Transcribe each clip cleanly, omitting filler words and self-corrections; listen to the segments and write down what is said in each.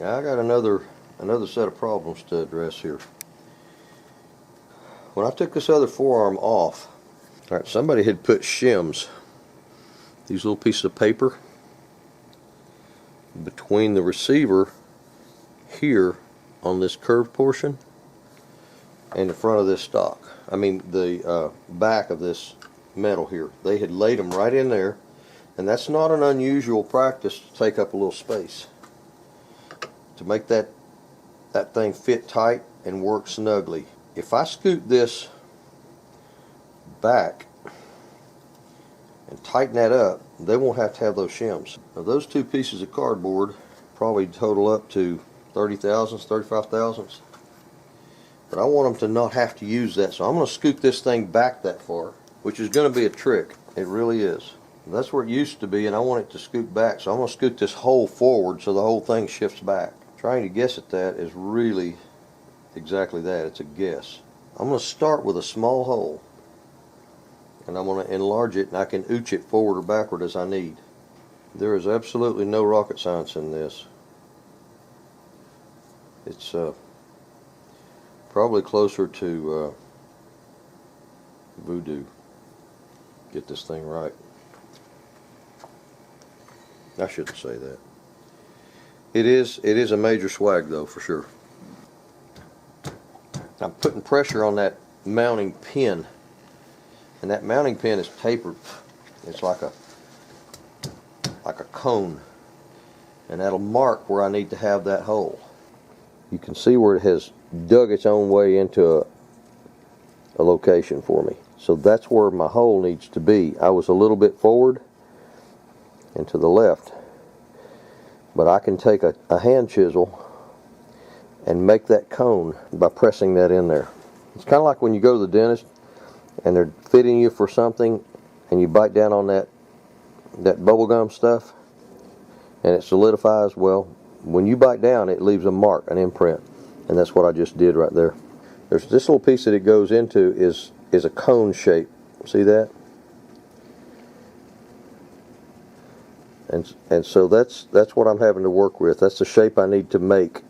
Now I got another set of problems to address here. When I took this other forearm off, all right, somebody had put shims, these little pieces of paper, between the receiver here on this curved portion and the front of this stock. I mean the back of this metal here. They had laid them right in there, and that's not an unusual practice to take up a little space to make that thing fit tight and work snugly. If I scoot this back and tighten that up, they won't have to have those shims. Now those two pieces of cardboard probably total up to 30 thousandths, 35 thousandths. But I want them to not have to use that, so I'm going to scoot this thing back that far, which is going to be a trick. It really is. That's where it used to be, and I want it to scoot back, so I'm going to scoot this hole forward so the whole thing shifts back. Trying to guess at that is really exactly that. It's a guess. I'm going to start with a small hole, and I'm going to enlarge it, and I can ooch it forward or backward as I need. There is absolutely no rocket science in this. It's probably closer to voodoo. Get this thing right. I shouldn't say that. It is a major swag though, for sure. I'm putting pressure on that mounting pin, and that mounting pin is tapered. It's like a cone, and that'll mark where I need to have that hole. You can see where it has dug its own way into a location for me. So that's where my hole needs to be. I was a little bit forward and to the left, but I can take a hand chisel and make that cone by pressing that in there. It's kind of like when you go to the dentist and they're fitting you for something and you bite down on that bubble gum stuff and it solidifies. Well, when you bite down, it leaves a mark, an imprint, and that's what I just did right there. There's this little piece that it goes into is a cone shape. See that? And so that's what I'm having to work with. That's the shape I need to make.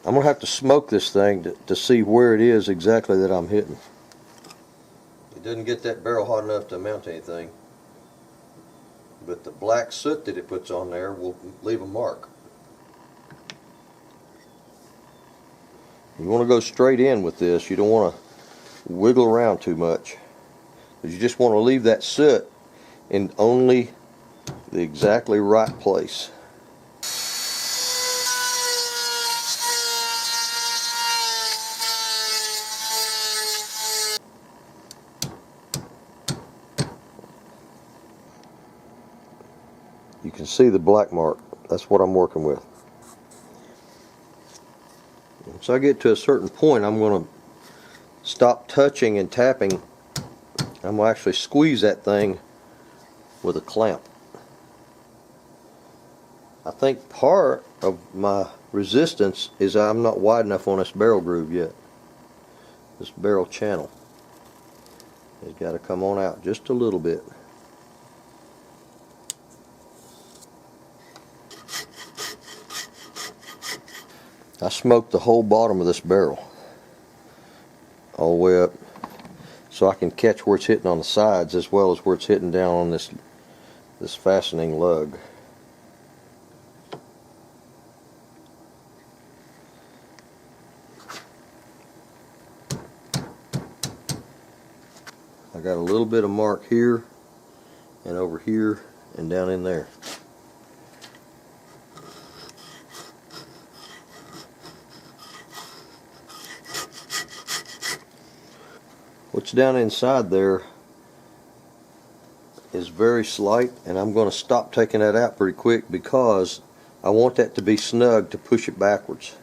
I'm going to have to smoke this thing to see where it is exactly that I'm hitting. It doesn't get that barrel hot enough to mount anything, but the black soot that it puts on there will leave a mark. You want to go straight in with this. You don't want to wiggle around too much, because you just want to leave that soot in only the exactly right place. You can see the black mark. That's what I'm working with. Once I get to a certain point, I'm going to stop touching and tapping. I'm going to actually squeeze that thing with a clamp. I think part of my resistance is I'm not wide enough on this barrel groove yet. This barrel channel has got to come on out just a little bit. I smoked the whole bottom of this barrel all the way up so I can catch where it's hitting on the sides as well as where it's hitting down on this fastening lug. I got a little bit of mark here and over here and down in there. What's down inside there is very slight, and I'm going to stop taking that out pretty quick because I want that to be snug to push it backwards.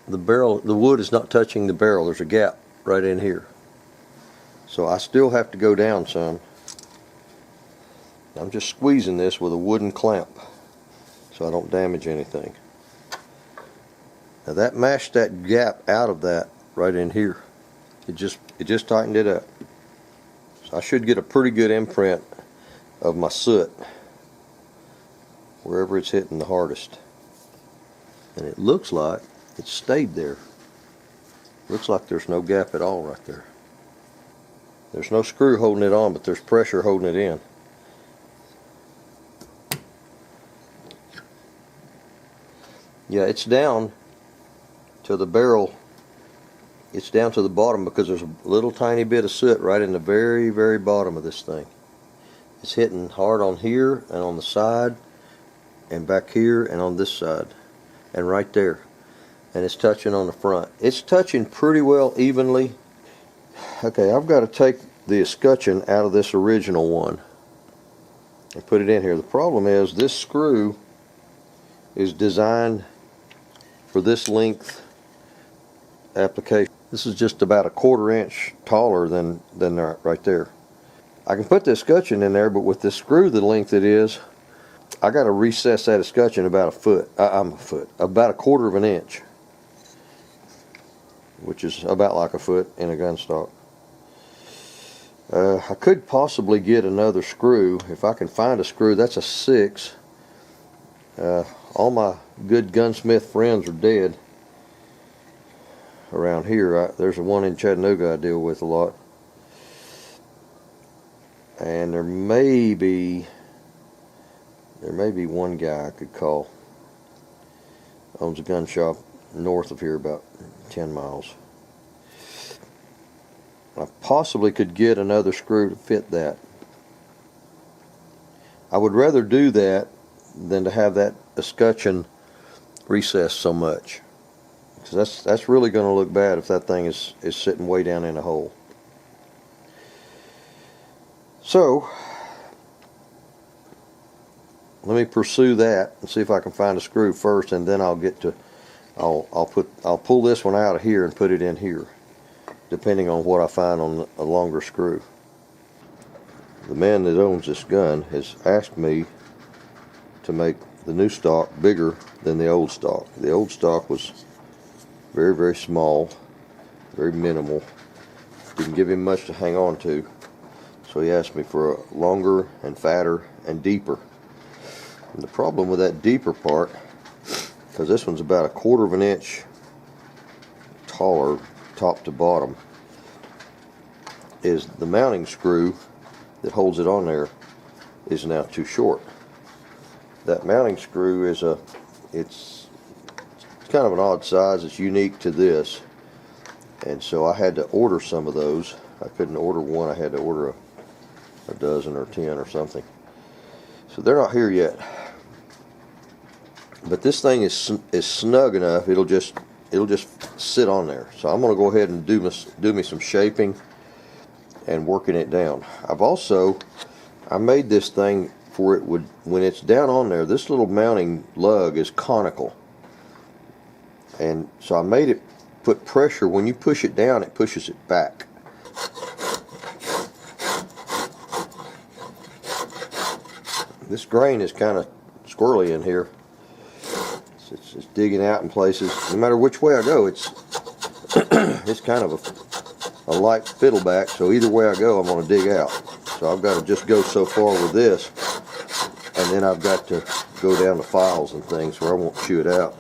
The wood is not touching the barrel. There's a gap right in here. So I still have to go down some. I'm just squeezing this with a wooden clamp so I don't damage anything. Now that mashed that gap out of that right in here. It just tightened it up. So I should get a pretty good imprint of my soot wherever it's hitting the hardest. And it looks like it stayed there. Looks like there's no gap at all right there. There's no screw holding it on, but there's pressure holding it in. Yeah, it's down to the barrel. It's down to the bottom because there's a little tiny bit of soot right in the very, very bottom of this thing. It's hitting hard on here and on the side and back here and on this side and right there. And it's touching on the front. It's touching pretty well evenly. Okay, I've got to take the escutcheon out of this original one and put it in here. The problem is this screw is designed for this length application. This is just about a 1/4 inch taller than right there. I can put the escutcheon in there, but with this screw the length it is, I got to recess that escutcheon about about a 1/4 of an inch, which is about like a foot in a gun stock. I could possibly get another screw if I can find a screw. That's a 6. All my good gunsmith friends are dead around here. There's one in Chattanooga I deal with a lot, and there may be one guy I could call. Owns a gun shop north of here about 10 miles. I possibly could get another screw to fit that. I would rather do that than to have that escutcheon recessed so much, because that's really going to look bad if that thing is sitting way down in a hole. So let me pursue that and see if I can find a screw first, and then I'll pull this one out of here and put it in here, depending on what I find on a longer screw. The man that owns this gun has asked me to make the new stock bigger than the old stock. The old stock was very, very small, very minimal. Didn't give him much to hang on to. So he asked me for a longer and fatter and deeper. And the problem with that deeper part, because this one's about a 1/4 of an inch taller top to bottom, is the mounting screw that holds it on there is now too short. That mounting screw is it's kind of an odd size. It's unique to this, and so I had to order some of those. I couldn't order one. I had to order a dozen or 10 or something. So they're not here yet. But this thing is snug enough. It'll just sit on there. So I'm going to go ahead and do me some shaping and working it down. I made this thing for it would, when it's down on there, this little mounting lug is conical, and so I made it put pressure. When you push it down, it pushes it back. This grain is kind of squirrely in here. It's digging out in places. No matter which way I go, it's kind of a light fiddleback, so either way I go, I'm going to dig out. So I've got to just go so far with this, and then I've got to go down to files and things where I won't chew it out.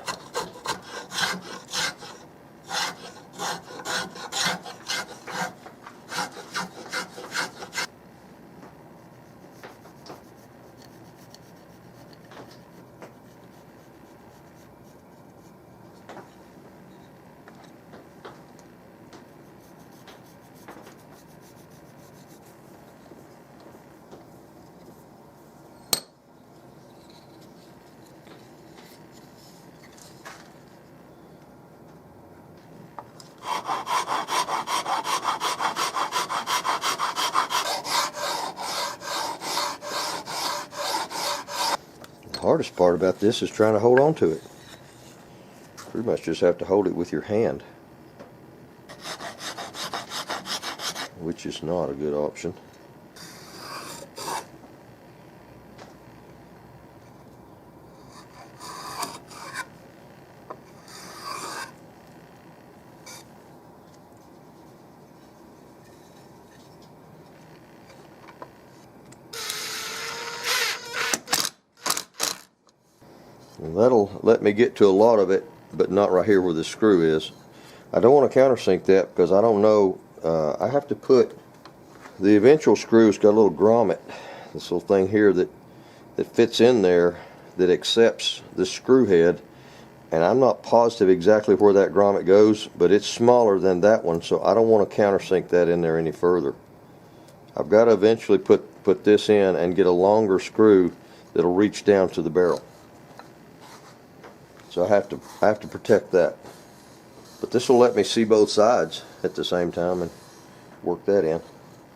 hardest part about this is trying to hold on to it. Pretty much just have to hold it with your hand, which is not a good option. And that'll let me get to a lot of it, but not right here where the screw is. I don't want to countersink that because I don't know. I have to put the eventual screw's got a little grommet, this little thing here that fits in there that accepts the screw head, and I'm not positive exactly where that grommet goes, but it's smaller than that one, so I don't want to countersink that in there any further. I've got to eventually put this in and get a longer screw that'll reach down to the barrel. So I have to protect that. But this will let me see both sides at the same time and work that in.